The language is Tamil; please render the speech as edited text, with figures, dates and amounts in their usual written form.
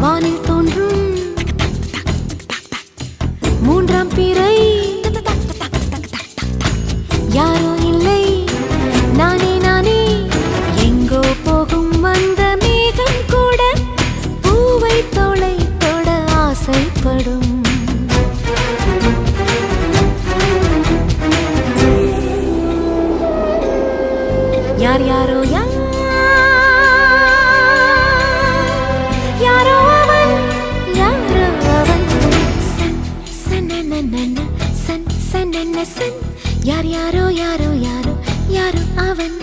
வானில் தோன்றும் மூன்றாம் பிறை யாரோ இல்லை நானே நானே எங்கோ போகும் அந்த மேகம் கூட பூவை தோளை தொட ஆசைப்படும் யார் யாரோ யாரோ அவன் யாரோ அவன் சன் சனனனன சன் சனன சன் யார் யாரோ யாரோ யாரோ யாரோ அவன்